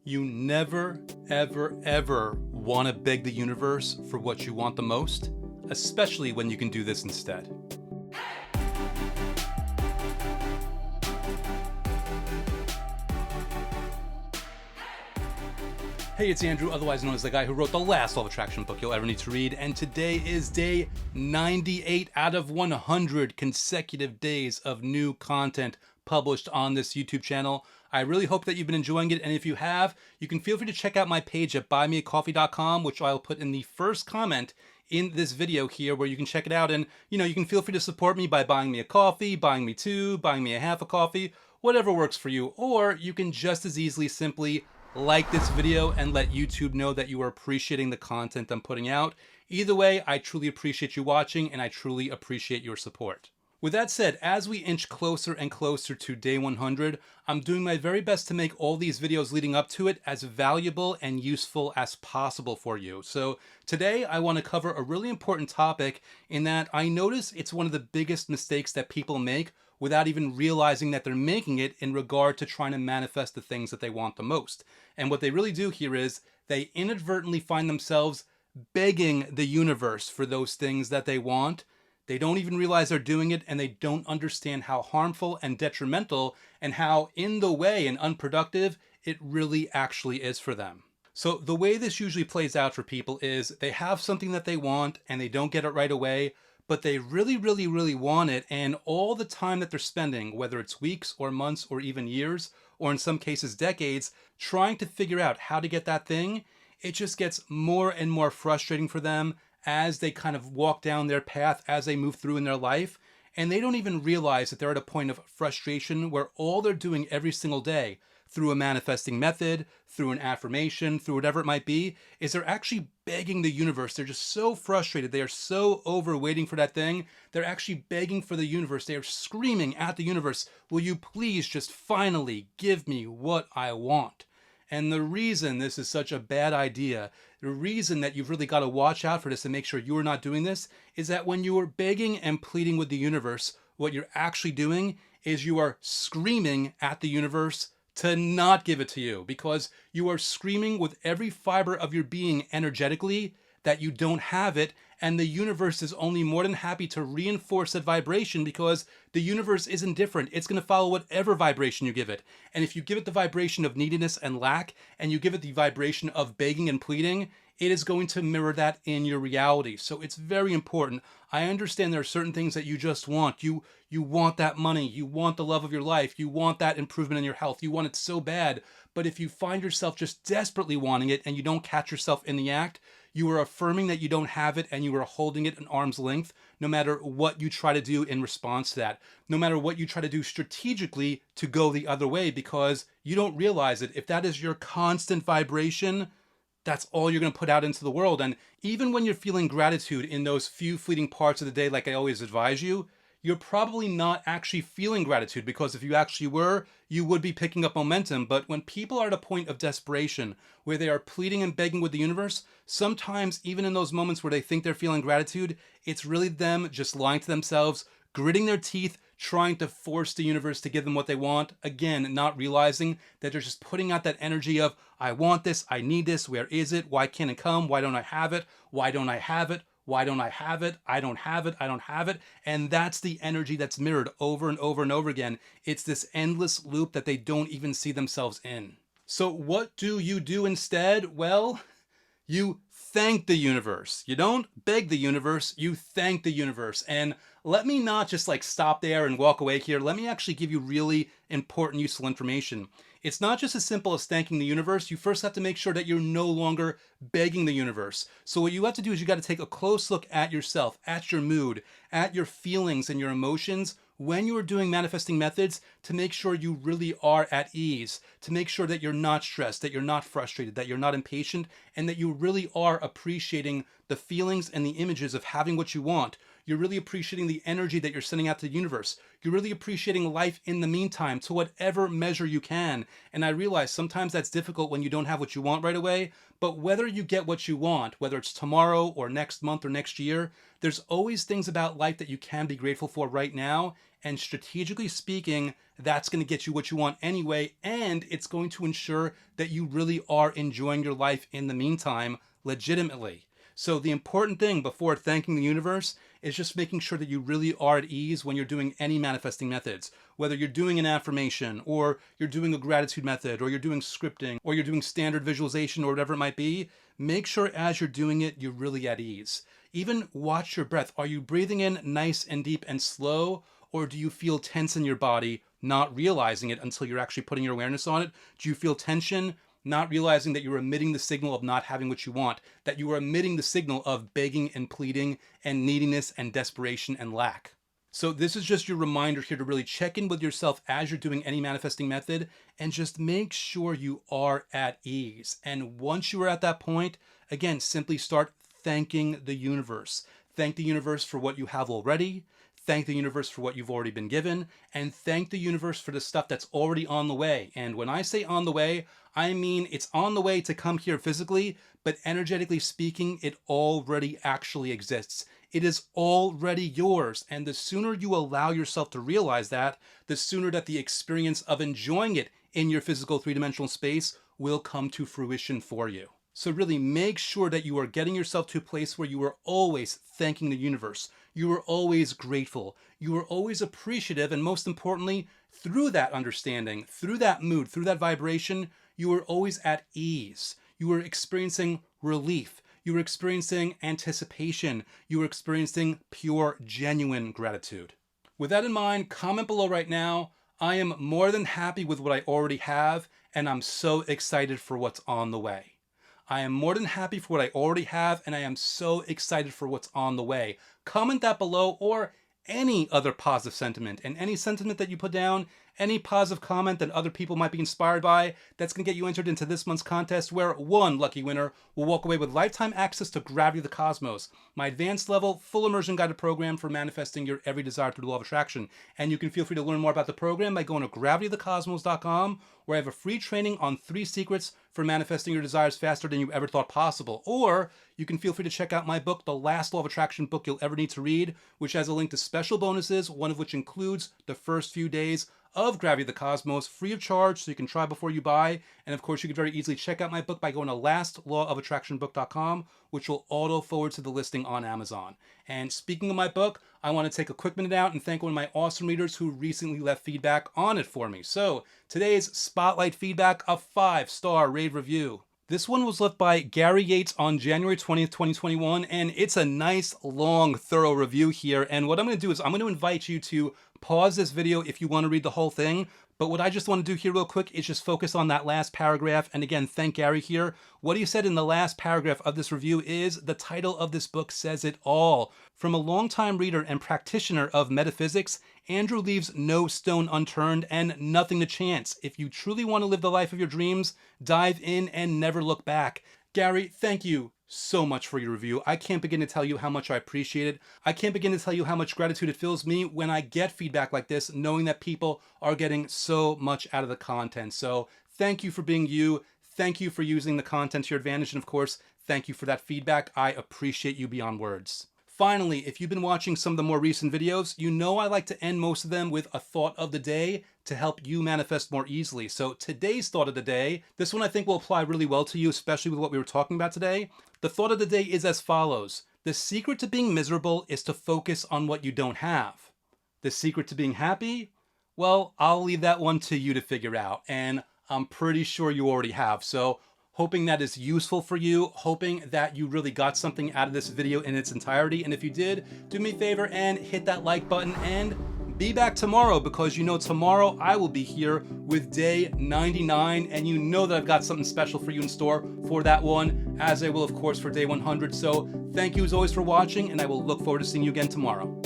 You never, ever, ever want to beg the universe for what you want the most, especially when you can do this instead. Hey, it's Andrew, otherwise known as the guy who wrote the last Law of Attraction book you'll ever need to read, and today is day 98 out of 100 consecutive days of new content published on this YouTube channel. I really hope that you've been enjoying it, and if you have, you can feel free to check out my page at buymeacoffee.com, which I'll put in the first comment in this video here, where you can check it out, and you can feel free to support me by buying me a coffee, buying me two, buying me a half a coffee, whatever works for you, or you can just as easily simply like this video and let YouTube know that you are appreciating the content I'm putting out. Either way, I truly appreciate you watching and I truly appreciate your support. With that said, as we inch closer and closer to day 100, I'm doing my very best to make all these videos leading up to it as valuable and useful as possible for you. So today I want to cover a really important topic in that I notice it's one of the biggest mistakes that people make without even realizing that they're making it in regard to trying to manifest the things that they want the most. And what they really do here is they inadvertently find themselves begging the universe for those things that they want. They don't even realize they're doing it, and they don't understand how harmful and detrimental and how in the way and unproductive it really actually is for them. So the way this usually plays out for people is they have something that they want and they don't get it right away, but they really, really, really want it, and all the time that they're spending, whether it's weeks or months or even years, or in some cases decades, trying to figure out how to get that thing, it just gets more and more frustrating for them as they kind of walk down their path, as they move through in their life, and they don't even realize that they're at a point of frustration where all they're doing every single day, through a manifesting method, through an affirmation, through whatever it might be, is they're actually begging the universe. They're just so frustrated. They are so over waiting for that thing. They're actually begging for the universe. They are screaming at the universe, will you please just finally give me what I want? And the reason this is such a bad idea, the reason that you've really got to watch out for this and make sure you are not doing this, is that when you are begging and pleading with the universe, what you're actually doing is you are screaming at the universe to not give it to you, because you are screaming with every fiber of your being energetically that you don't have it, and the universe is only more than happy to reinforce that vibration, because the universe isn't different. It's going to follow whatever vibration you give it. And if you give it the vibration of neediness and lack, and you give it the vibration of begging and pleading, it is going to mirror that in your reality. So it's very important. I understand there are certain things that you just want. You want that money. You want the love of your life. You want that improvement in your health. You want it so bad. But if you find yourself just desperately wanting it and you don't catch yourself in the act, you are affirming that you don't have it, and you are holding it at arm's length, no matter what you try to do in response to that, no matter what you try to do strategically to go the other way, because you don't realize it. If that is your constant vibration, that's all you're going to put out into the world. And even when you're feeling gratitude in those few fleeting parts of the day, like I always advise you, you're probably not actually feeling gratitude, because if you actually were, you would be picking up momentum. But when people are at a point of desperation, where they are pleading and begging with the universe, sometimes even in those moments where they think they're feeling gratitude, it's really them just lying to themselves, gritting their teeth, trying to force the universe to give them what they want. Again, not realizing that they're just putting out that energy of, I want this, I need this, where is it, why can't it come, why don't I have it, why don't I have it, why don't I have it? I don't have it. I don't have it. And that's the energy that's mirrored over and over and over again. It's this endless loop that they don't even see themselves in. So what do you do instead? Well, you thank the universe. You don't beg the universe, you thank the universe. And let me not just stop there and walk away here. Let me actually give you really important, useful information. It's not just as simple as thanking the universe. You first have to make sure that you're no longer begging the universe. So what you have to do is you got to take a close look at yourself, at your mood, at your feelings and your emotions when you are doing manifesting methods, to make sure you really are at ease, to make sure that you're not stressed, that you're not frustrated, that you're not impatient, and that you really are appreciating the feelings and the images of having what you want. You're really appreciating the energy that you're sending out to the universe. You're really appreciating life in the meantime, to whatever measure you can. And I realize sometimes that's difficult when you don't have what you want right away, but whether you get what you want, whether it's tomorrow or next month or next year, there's always things about life that you can be grateful for right now. And strategically speaking, that's going to get you what you want anyway, and it's going to ensure that you really are enjoying your life in the meantime, legitimately. So the important thing before thanking the universe is just making sure that you really are at ease when you're doing any manifesting methods. Whether you're doing an affirmation, or you're doing a gratitude method, or you're doing scripting, or you're doing standard visualization, or whatever it might be, make sure as you're doing it, you're really at ease. Even watch your breath. Are you breathing in nice and deep and slow, or do you feel tense in your body, not realizing it until you're actually putting your awareness on it? Do you feel tension, not realizing that you're emitting the signal of not having what you want, that you are emitting the signal of begging and pleading and neediness and desperation and lack? So this is just your reminder here to really check in with yourself as you're doing any manifesting method and just make sure you are at ease. And once you are at that point, again, simply start thanking the universe. Thank the universe for what you have already. Thank the universe for what you've already been given, and thank the universe for the stuff that's already on the way. And when I say on the way, I mean it's on the way to come here physically, but energetically speaking, it already actually exists. It is already yours. And the sooner you allow yourself to realize that, the sooner that the experience of enjoying it in your physical three-dimensional space will come to fruition for you. So really make sure that you are getting yourself to a place where you are always thanking the universe. You are always grateful. You are always appreciative. And most importantly, through that understanding, through that mood, through that vibration, you are always at ease. You are experiencing relief. You are experiencing anticipation. You are experiencing pure, genuine gratitude. With that in mind, comment below right now. I am more than happy with what I already have, and I'm so excited for what's on the way. I am more than happy for what I already have, and I am so excited for what's on the way. Comment that below, or any other positive sentiment, and any sentiment that you put down, any positive comment that other people might be inspired by, that's going to get you entered into this month's contest, where one lucky winner will walk away with lifetime access to Gravity of the Cosmos, my advanced level, full immersion guided program for manifesting your every desire through the law of attraction. And you can feel free to learn more about the program by going to gravityofthecosmos.com, where I have a free training on 3 secrets for manifesting your desires faster than you ever thought possible. Or you can feel free to check out my book, The Last Law of Attraction book you'll ever need to read, which has a link to special bonuses, one of which includes the first few days of Gravity of the Cosmos, free of charge, so you can try before you buy. And of course, you can very easily check out my book by going to lastlawofattractionbook.com, which will auto forward to the listing on Amazon. And speaking of my book, I want to take a quick minute out and thank one of my awesome readers who recently left feedback on it for me. So today's spotlight feedback, a 5-star rave review. This one was left by Gary Yates on January 20th, 2021, and it's a nice, long, thorough review here. And what I'm going to do is I'm going to invite you to pause this video if you want to read the whole thing. But what I just want to do here real quick is just focus on that last paragraph. And again, thank Gary here. What he said in the last paragraph of this review is, the title of this book says it all. From a longtime reader and practitioner of metaphysics, Andrew leaves no stone unturned and nothing to chance. If you truly want to live the life of your dreams, dive in and never look back. Gary, thank you so much for your review. I can't begin to tell you how much I appreciate it. I can't begin to tell you how much gratitude it fills me when I get feedback like this, knowing that people are getting so much out of the content. So thank you for being you. Thank you for using the content to your advantage. And of course, thank you for that feedback. I appreciate you beyond words. Finally, if you've been watching some of the more recent videos, you know I like to end most of them with a thought of the day to help you manifest more easily. So today's thought of the day, this one I think will apply really well to you, especially with what we were talking about today. The thought of the day is as follows. The secret to being miserable is to focus on what you don't have. The secret to being happy? Well, I'll leave that one to you to figure out, and I'm pretty sure you already have. So hoping that is useful for you, hoping that you really got something out of this video in its entirety. And if you did, do me a favor and hit that like button and be back tomorrow, because you know tomorrow I will be here with day 99, and you know that I've got something special for you in store for that one, as I will of course for day 100. So thank you as always for watching, and I will look forward to seeing you again tomorrow.